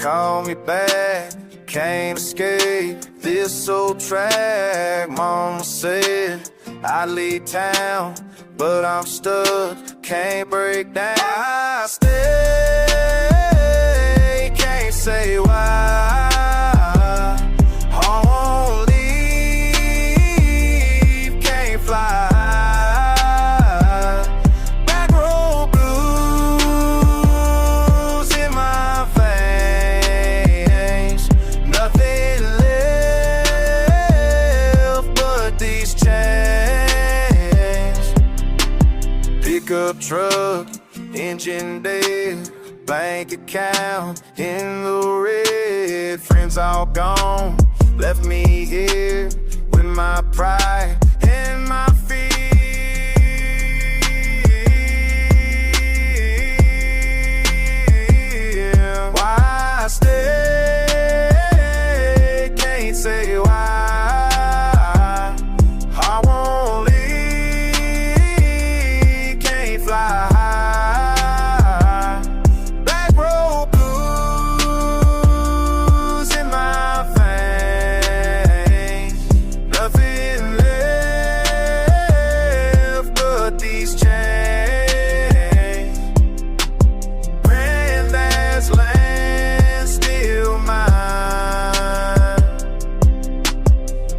call me back, can't escape this old track. Mama said I'd leave town, but I'm stuck, can't break down. I stay, can't say why. I won't leave, can't fly. Back road blues in my veins, nothing left but these chains. Pickup truck, engine dead, bank account in the red. Friends all gone, left me here with my pride and my fear. Why I stay, can't say why. I won't leave, can't fly. Back road blues in my veins, nothing left but these chains. Granddad's land still mine,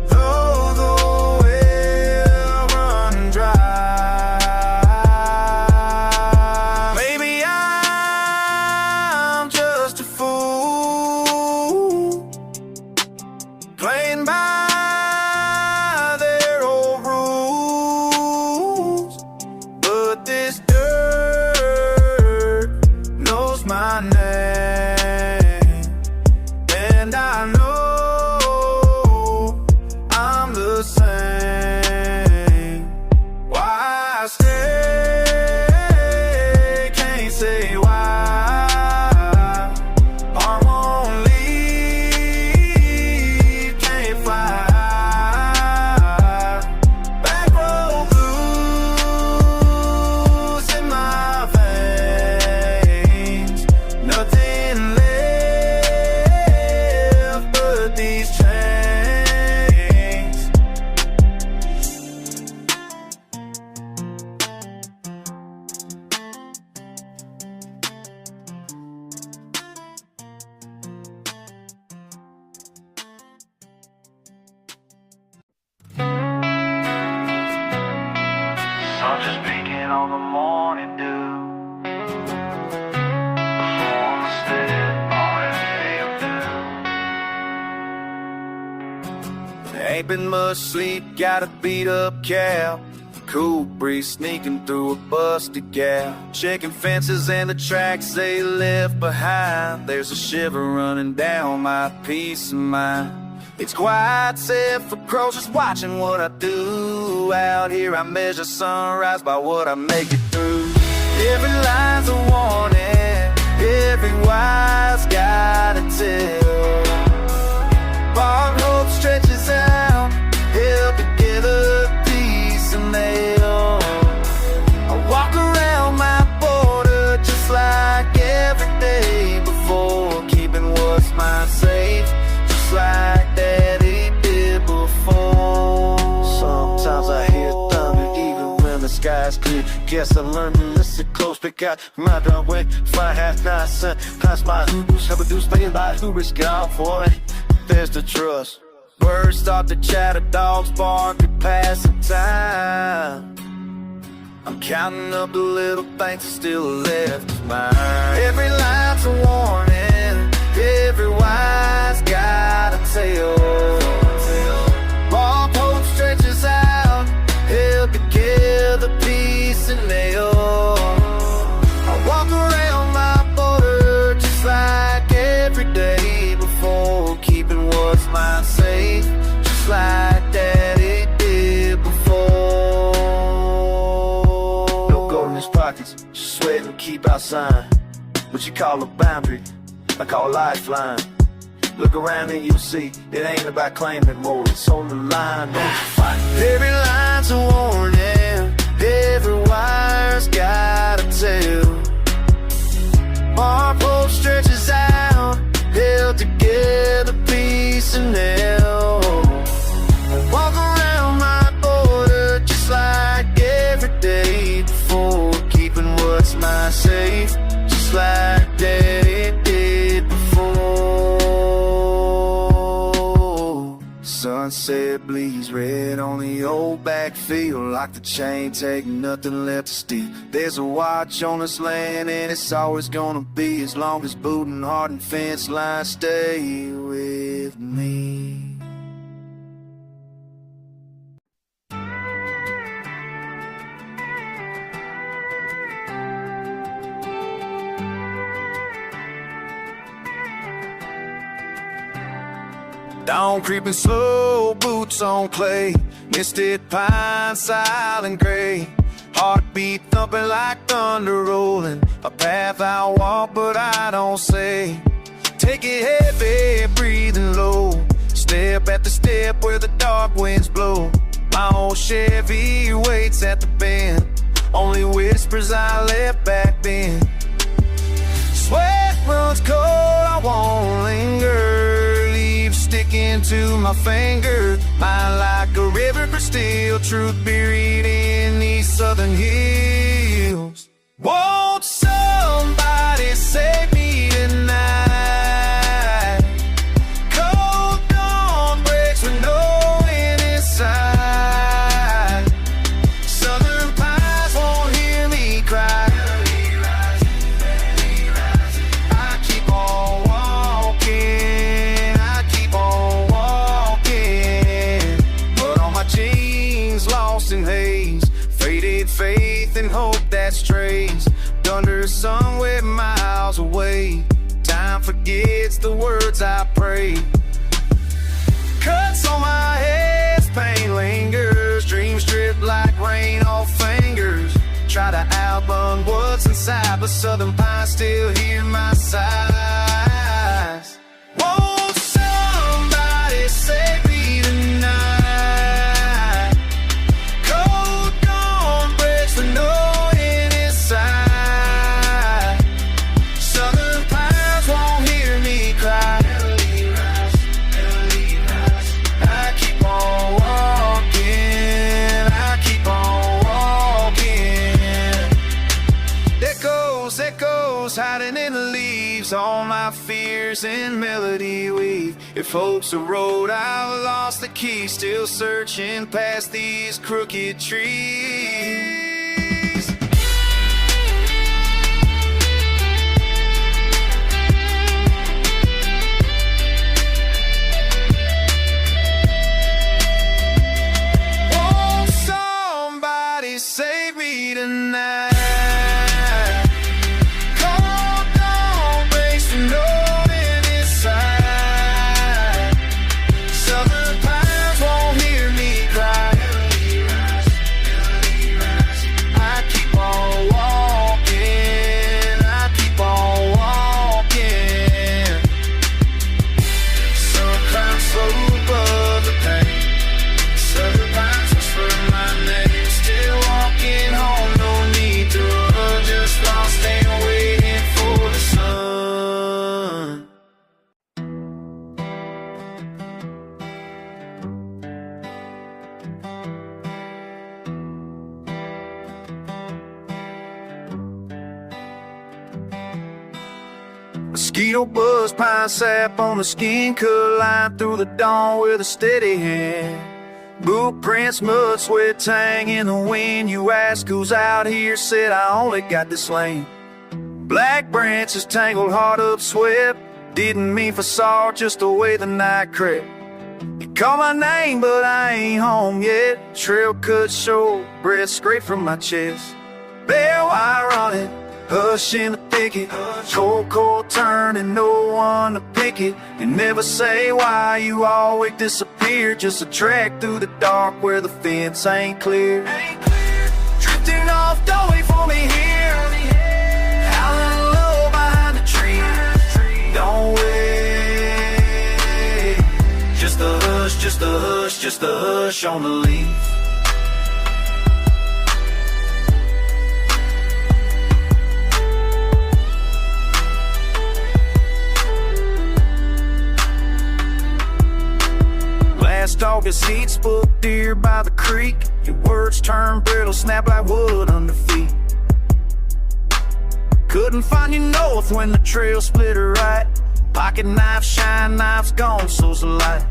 though the well run dry. Maybe I'm just a fool, playing by their old rules, but this dirt knows my name, and I know I'm the same. Why I stay, can't say why. I won't leave, can't fly. Back road blues in my veins, nothing left but these chains. Sun just peeking on the morning dew. Before the step already up. Ain't been much sleep, got a beat up cab. Cool breeze sneaking through a busted gap. Checking fences and the tracks they left behind. There's a shiver running down my peace of mind. It's quiet, safe for crows, just watching what I do. Out here I measure sunrise by what I make it through. Every line's a warning, every wire's got a tell. Borrowed hope stretches out, held together, peace and nail. I walk around my border just like every day before, keeping what's mine safe, just like Daddy did before. Sometimes I hear thunder even when the sky's clear. Guess I learned to listen close, pick out my driveway, fly half-9 cent, pass my hoos, have a deuce, paying by who risk it all for it. There's the trust. Birds start to chatter, dogs bark, we passing time. I'm counting up the little things that still left of mine. Every line's a warning, every wire's got a tale. Ball hope stretches out, held together, peace and nail. I walk around my border just like every day before, keeping what's mine safe, just like Daddy did before. No gold in his pockets, just sweat and keep out sign. What you call a boundary, I call a lifeline. Look around and you'll see, it ain't about claiming more, it's on the line, don't you fight. Every line's a warning, every wire's got a tell. Our pole stretches out, sunset bleeds red on the old backfield, like the chain taking nothing left to steal. There's a watch on this land, and it's always gonna be, as long as boot and heart and fence line stay with me. Dawn creeping slow, boots on clay, misted pine, silent gray. Heartbeat thumping like thunder rolling, a path I walk but I don't say. Take it heavy, breathing low, step at the step where the dark winds blow. My old Chevy waits at the bend, only whispers I left back then. Sweat runs cold, I won't linger, leaves sticking to my finger. Mine like a river, but still truth buried in these southern hills. Won't somebody save me tonight? Cold dawn breaks with no wind inside. Southern pines won't hear me cry. I keep on walking, I keep on walking, but all my jeans lost in haze, faded faith and hope that strays under somewhere miles away. Time forgets the words I pray. Cuts on my head, pain lingers, dreams drip like rain off fingers. Try to outrun what's inside, but southern pines still hear my sighs. Won't somebody save me tonight? Cold dawn breaks with no wind inside. Southern pines won't hear me cry. I keep on walking, I keep on walking. Echoes hiding in the leaves, all my fears in melody weave. If hope's a road, I've lost the key, still searching past these crooked trees. Won't somebody save me tonight? Cold dawn breaks with no wind inside. Southern pines won't hear me cry. I keep on walking, I keep on walking. Sun climbs slow above the pain. Southern pines whisper my name. Still walking home, no need to run, just lost and waiting for the sun. Mosquito buzz, pine sap on the skin, cut line through the dawn with a steady hand. Boot prints, mud, sweat, tang in the wind. You ask who's out here, said I only got this lane. Black branches tangled hard up, swept. Didn't mean for sorrow, just the way the night crept. You call my name, but I ain't home yet. Trail cut short, breath scraped from my chest. Bare wire running, hush in the thicket. Cold turning, no one to pick it. You never say why you always disappear. Just a track through the dark where the fence ain't clear. Drifting off, don't wait for me here. Howling low behind the tree. Don't wait. Just a hush, just a hush, just a hush on the leaf. Last August heat spook deer by the creek. Your words turn brittle, snap like wood under feet. Couldn't find you north when the trail split her right. Pocket knife, shine knives gone, so's the light.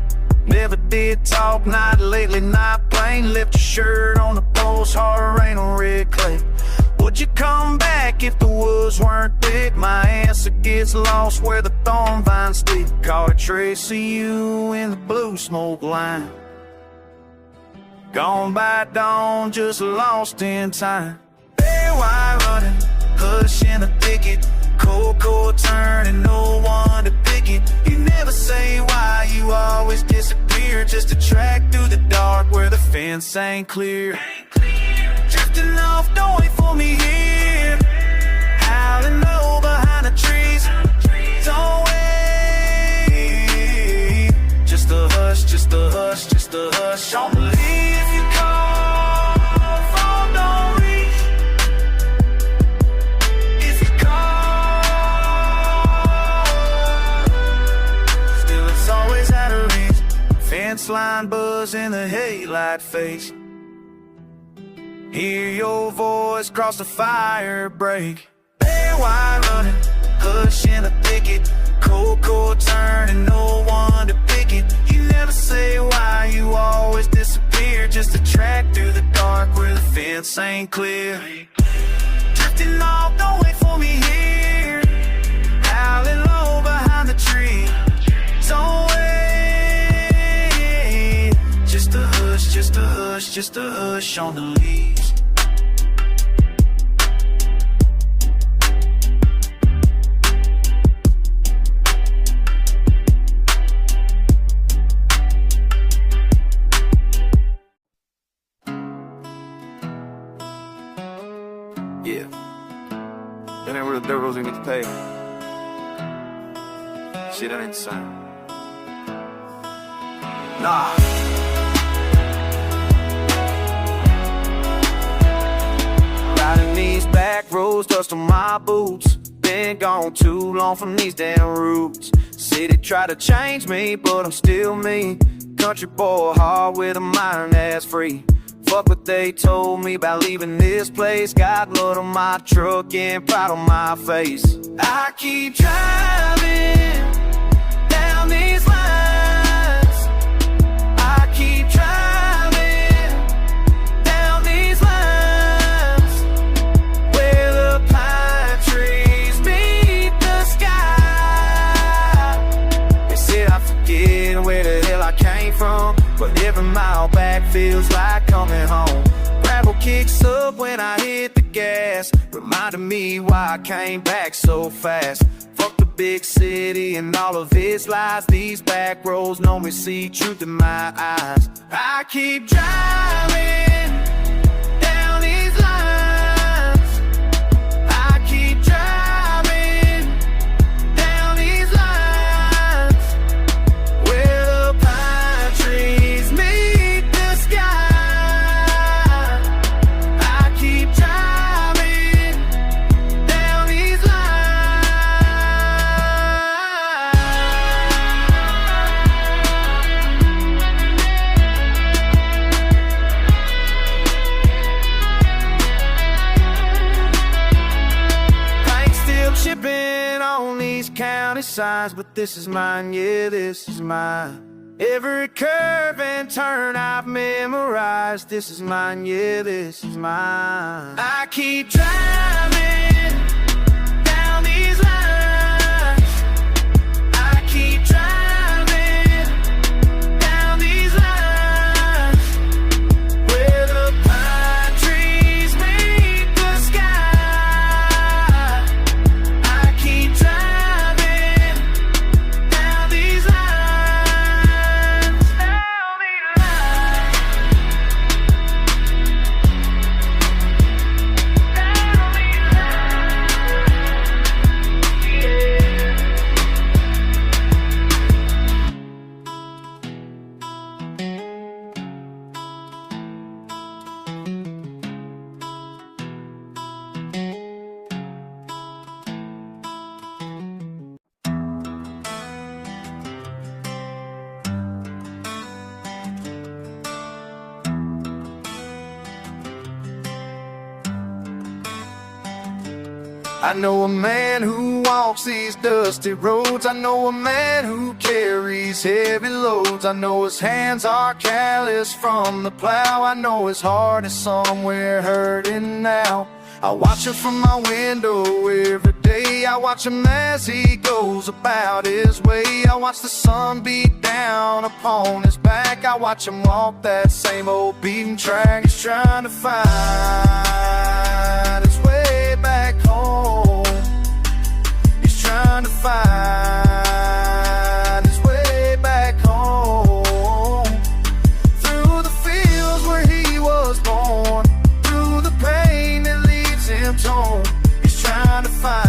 Never did talk, not lately, not plain. Left your shirt on the post, hard rain on red clay. Would you come back if the woods weren't thick? My answer gets lost where the thorn vines stick. Caught a trace of you in the blue smoke line. Gone by dawn, just lost in time. Bare wire running, hush in the thicket. Cold turning, no one to pick it. You never say why, you always disappear. Just a track through the dark where the fence ain't clear. Drifting off, don't wait for me here. Howling low behind the trees. Don't wait. Just a hush, just a hush, just a hush on the leaf. If you call, phone don't reach. If you call, still it's always out of reach. Fence line buzz in the headlight face. Hear your voice cross the fire break. Bare wire running, hush in the thicket. Cold turning, no one to pick it. You never say why, you always disappear. Just a track through the dark where the fence ain't clear. Drifting off, don't wait for me here. Howling low behind the tree. Don't wait. Just a hush, just a hush, just a hush on the leaves. Yeah. That ain't where the dirt goes in to pay. Shit, that ain't the same. Nah. Riding these back roads, dust on my boots. Been gone too long from these damn roots. City tried to change me, but I'm still me. Country boy, hard with a mind that's free. Fuck what they told me about leaving this place. Got blood on my truck and pride on my face. I keep driving down these lines. I keep driving down these lines where the pine trees meet the sky. They said I forget where the hell I came from, but every mile back feels like coming home. Gravel kicks up when I hit the gas, reminding me why I came back so fast. Fuck the big city and all of its lies. These back roads know me, see truth in my eyes. I keep driving down these lines. I keep driving down these lines where the pine trees meet the sky. I keep driving down these chipping on these county signs, but this is mine, yeah, this is mine. Every curve and turn I've memorized. This is mine, yeah, this is mine. I keep driving down these lines. I keep driving down these lines where the pine trees meet the sky. I keep driving down these lines, down these lines, down these lines. I know a man who walks these dusty roads. I know a man who carries heavy loads. I know his hands are callous from the plow. I know his heart is somewhere hurting now. I watch him from my window every day. I watch him as he goes about his way. I watch the sun beat down upon his back. I watch him walk that same old beaten track. He's trying to find his way back home. He's trying to find his way back home. Through the fields where he was born, through the pain that leaves him torn. He's trying to find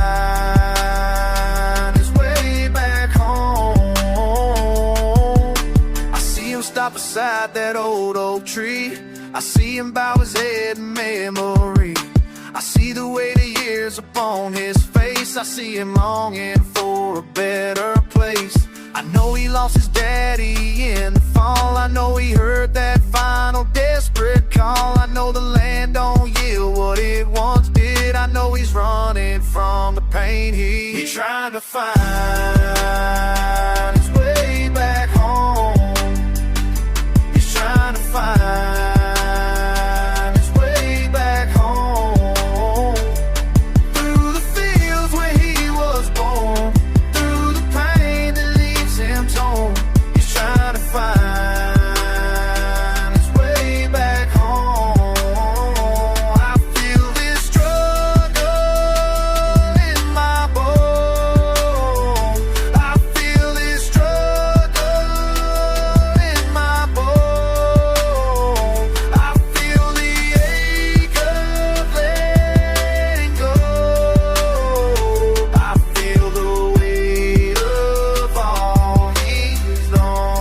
his way back home. I see him stop beside that old oak tree. I see him bow his head in memory. I see the weight of years upon his face. I see him longing for a better place. I know he lost his daddy in the fall. I know he heard that final desperate call. I know the land don't yield what it once did. I know he's running from the pain. He's trying to find his way back home. He's trying to find his way back home. Through the fields where he was born, through the pain that leaves him torn. He's trying to find his way back home. I feel this struggle in my bones. I feel this struggle in my bones. I feel the ache of letting go. I feel the weight of all he's known.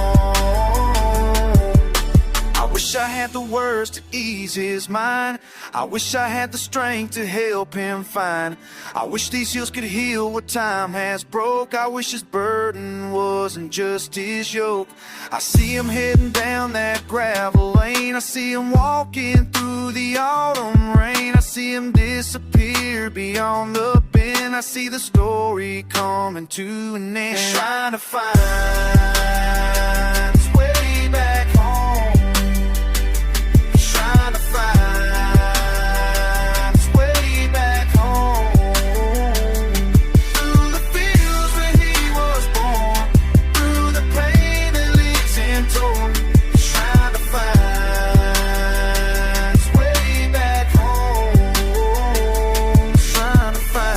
I wish I had the words to ease his mind. I wish I had the strength to help him find. I wish these heels could heal what time has broke. I wish his burden wasn't just his yoke. I see him heading down that gravel lane. I see him walking through the autumn rain. I see him disappear beyond the bend. I see the story coming to an end. He's trying to find his way back home. He's trying to find his way back home. Through the fields where he was born, through the pain that leaves him torn. He's trying to find his way back home. He's trying to find.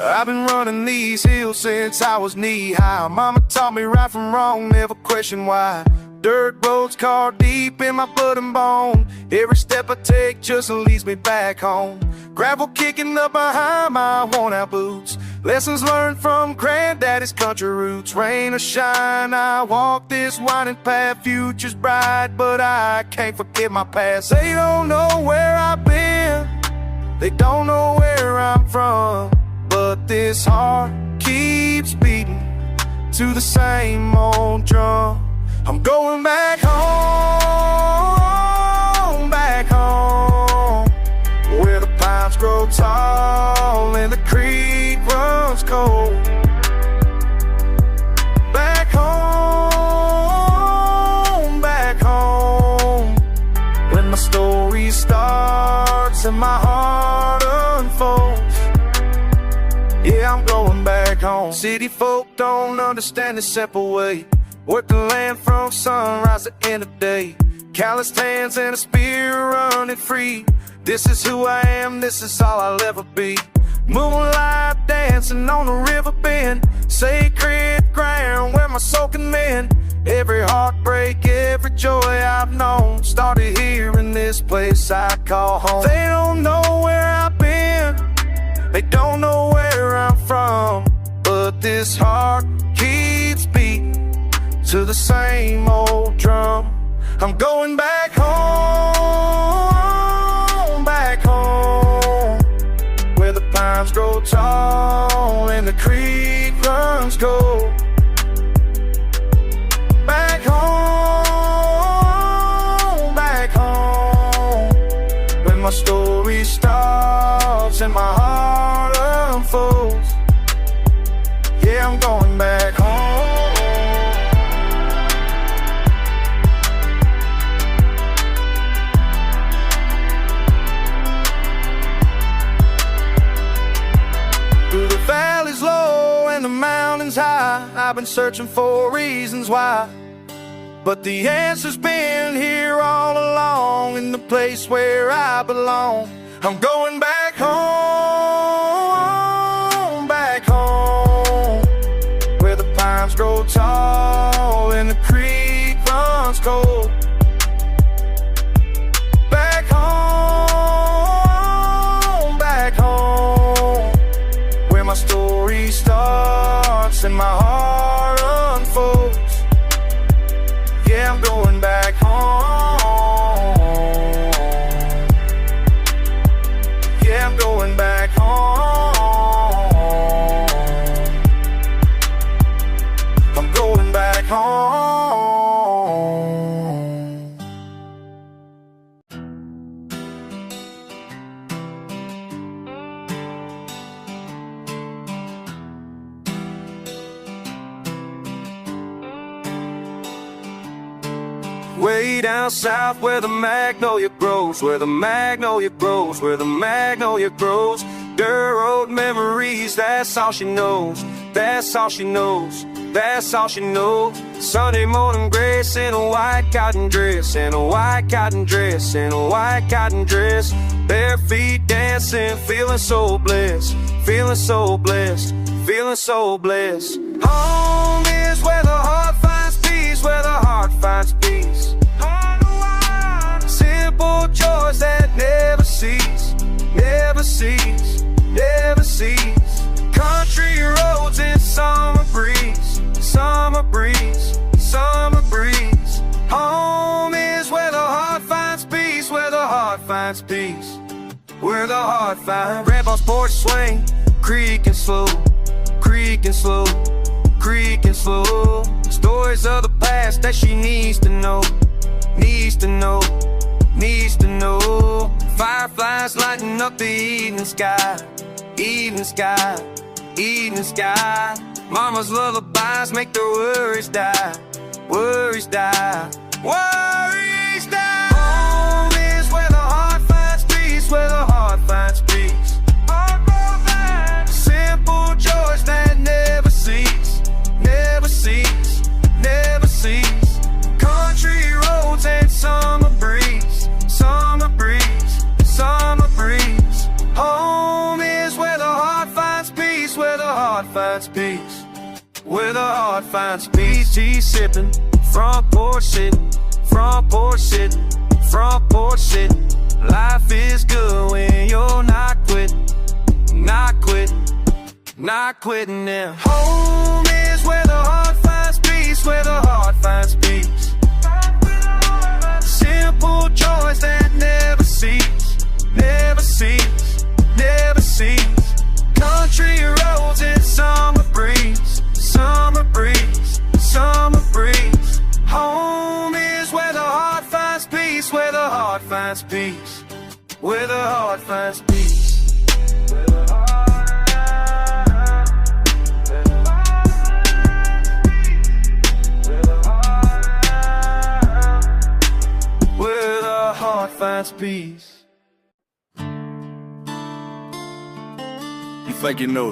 I've been running these hills since I was knee-high. Mama taught me right from wrong, never question why. Dirt roads car deep in my blood and bone. Every step I take just leads me back home. Gravel kicking up behind my worn-out boots. Lessons learned from granddaddy's country roots. Rain or shine, I walk this winding path. Future's bright, but I can't forget my past. They don't know where I've been, they don't know where I'm from, but this heart keeps beating to the same old drum. I'm going back home, where the pines grow tall and the creek runs cold. Back home, when my story starts and my heart unfolds. Yeah, I'm going back home. City folk don't understand the simple way. Work the land from sunrise to end of day. Calloused hands and a spear running free. This is who I am, this is all I'll ever be. Moonlight dancing on the river bend. Sacred ground where my soul can mend. Every heartbreak, every joy I've known started here in this place I call home. They don't know where I've been, they don't know where I'm from, but this heart keeps beating to the the same old drum. I'm going back home, where the pines grow tall and the creek runs cold. Back home, when my story starts and my heart unfolds. Yeah, I'm going back home. Through the valleys low and the mountains high, I've been searching for reasons why, but the answer's been here all along, in the place where I belong. I'm going back home, where the pines grow tall and the creek runs cold. Back home, where my story starts and my heart unfolds. Yeah, I'm going back home. Yeah, I'm going back home. I'm going back home. Way down south where the magnolia grows, where the magnolia grows, where the magnolia grows. Dirt road memories, that's all she knows. That's all she knows. That's all she knows. Sunday morning grace in a white cotton dress, in a white cotton dress, in a white cotton dress. Bare feet dancing, feeling so blessed, feeling so blessed, feeling so blessed. Home is where the heart finds peace, where the heart finds peace. Simple joys that never cease, never cease, never cease. Country roads in summer breeze, summer breeze, summer breeze. Home is where the heart finds peace, where the heart finds peace, where the heart finds. Grandpa's porch swing, creaking slow, creaking slow, creaking slow. Stories of the past that she needs to know, needs to know, needs to know. Fireflies lighting up the evening sky, evening sky, evening sky. Mama's lullabies make the worries die, worries die, worries die. Home is where the heart finds peace, where the heart finds peace. Simple joys that never cease, never cease, never cease. Country roads and summer breeze, summer breeze, summer breeze. Home is where the heart finds peace, where the heart finds peace, where the heart finds peace. Tea sipping, front porch sitting, front porch sitting, front porch sitting. Life is good when you're not quitting, not quitting, not quitting now. Home is where the heart finds peace, where the heart finds peace. Simple joys that never cease, never cease, never cease. Country roads in summer breeze, summer breeze, summer breeze. Home is where the heart finds peace, where the heart finds peace, where the heart finds peace, where the heart finds peace. You think you know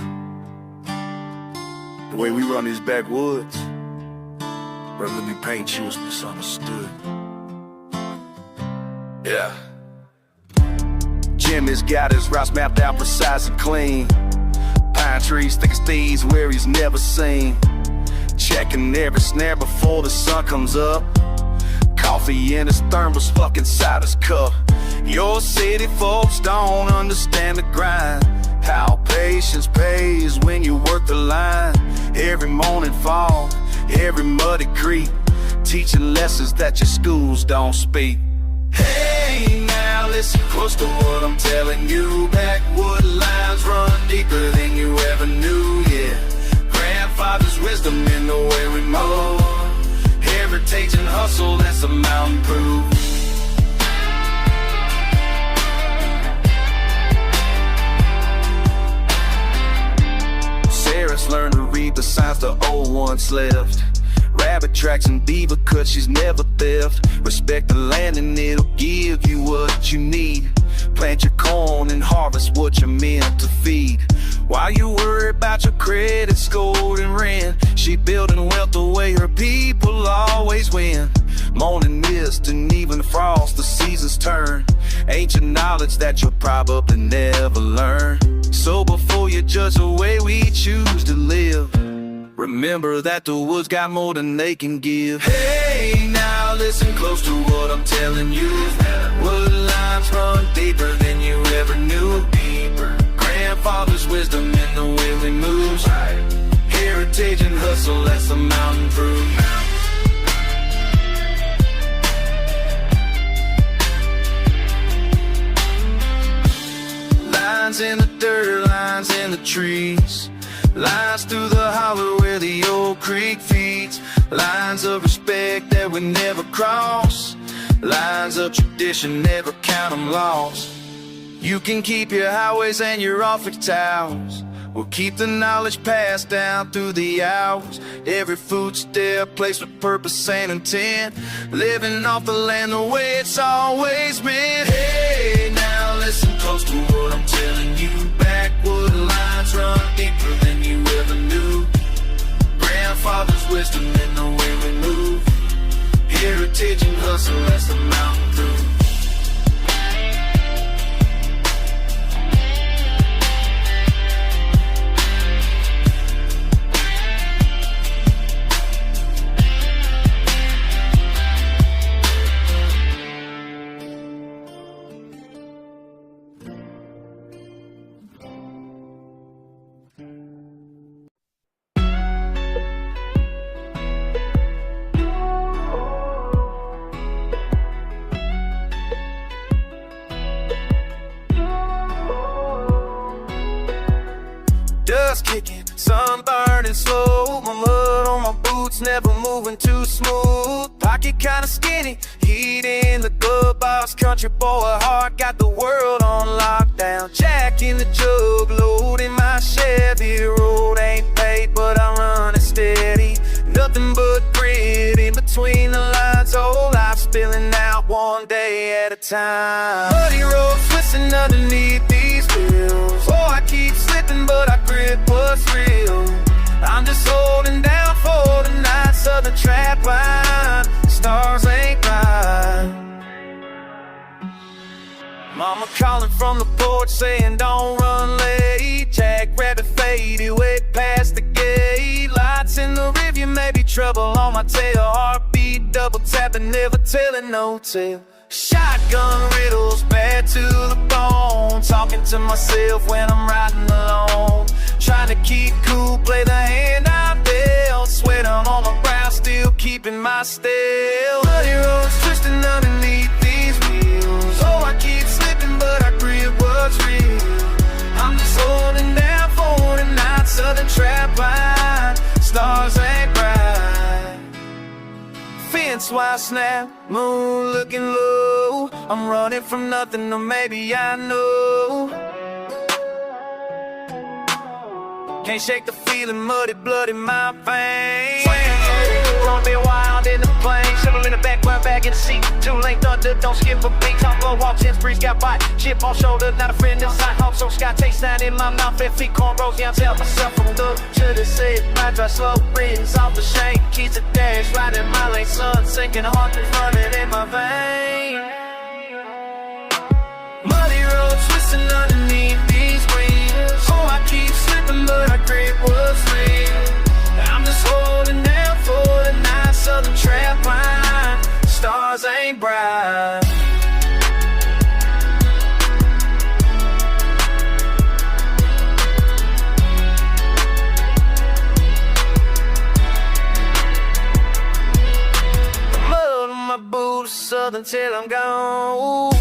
the way we run these backwoods? Rather than paint you as misunderstood. Yeah. Jim has got his routes mapped out precise and clean. Pine trees thick as thieves where he's never seen. Checking every snare before the sun comes up. Coffee in his thermos, fuck inside his cup. Your city folks don't understand the grind. How patience pays when you work the line. Every morning fall, every muddy creek, teaching lessons that your schools don't speak. Hey, now listen close to what I'm telling you. Backwood lines run deeper than you ever knew, yeah. Grandfather's wisdom in the way we mow. Heritage and hustle, that's a mountain proof. Sarah's learned to read the signs the old ones left. Rabbit tracks and beaver cuts, she's never theft. Respect the land and it'll give you what you need. Plant your corn and harvest what you're meant to feed. While you worry about your credit score and rent, she building wealth the way her people always win. Morning mist and even frost, the seasons turn. Ancient knowledge that you'll probably never learn. So before you judge the way we choose to live, remember that the woods got more than they can give. Hey, now listen close to what I'm telling you. Wood lines run deeper than you ever knew. Deeper. Grandfather's wisdom in the way we move. Heritage and hustle, that's a mountain proof. Lines in the dirt, lines in the trees. Lines through the hollow where the old creek feeds. Lines of respect that we never cross. Lines of tradition, never count them lost. You can keep your highways and your office towers. We'll keep the knowledge passed down through the hours. Every footstep placed with purpose and intent. Living off the land the way it's always been. Hey, now listen close to what I'm telling you. Backwood lines run deeper than you ever knew. Grandfather's wisdom in the way we move. Heritage and hustle, that's the mountain through. Dust kicking, sun burning slow. My mud on my boots, never moving too smooth. Pocket kinda skinny, heat in the glove box. Country boy heart, got the world on lockdown. Jack in the jug, loading my Chevy. Road ain't paid, but I'm running steady. Nothing but grit in between the lines. Whole life spilling out one day at a time. Muddy roads twisting underneath these wheels. Oh, I keep slipping, but I grip what's real. I'm just holding down for the night. Southern Trapline, stars ain't bright. Mama calling from the porch saying don't run late. Jackrabbit faded way past the gate. Lights in the rearview, maybe trouble on my tail. Heartbeat double tapping, never telling no tale. Shotgun riddles, bad to the bone. Talking to myself when I'm riding alone. Trying to keep cool, play the hand I dealt. Sweat on my brow, still keeping my stale. Muddy roads twisting underneath these wheels. Oh, I keep slipping, but I grip what's real. I'm just holding down for the night. Southern Trapline, stars ain't bright. Fence wire snap, moon looking low. I'm running from nothing, or maybe I know. Can't shake the feeling, muddy blood in my veins. Run me wild in the plane, shovel in the back, run back in the seat. Too late, thunder, don't skip a beat. Top low, walks in, breeze got bite. Chip on shoulder, not a friend inside. Hawk so sky, taste down in my mouth. Bare feet, cornrows, yeah, I tell myself I'm good. Should've said, I drive slow, breeze off the shank. Keys a dash, riding my lane, sun sinking, heart is running in my vein. Muddy roads twisting underneath these wheels. Oh, I keep slipping, but I grip what's real. I'm just holding down for the night. Southern Trapline, stars ain't bright. until I'm gone.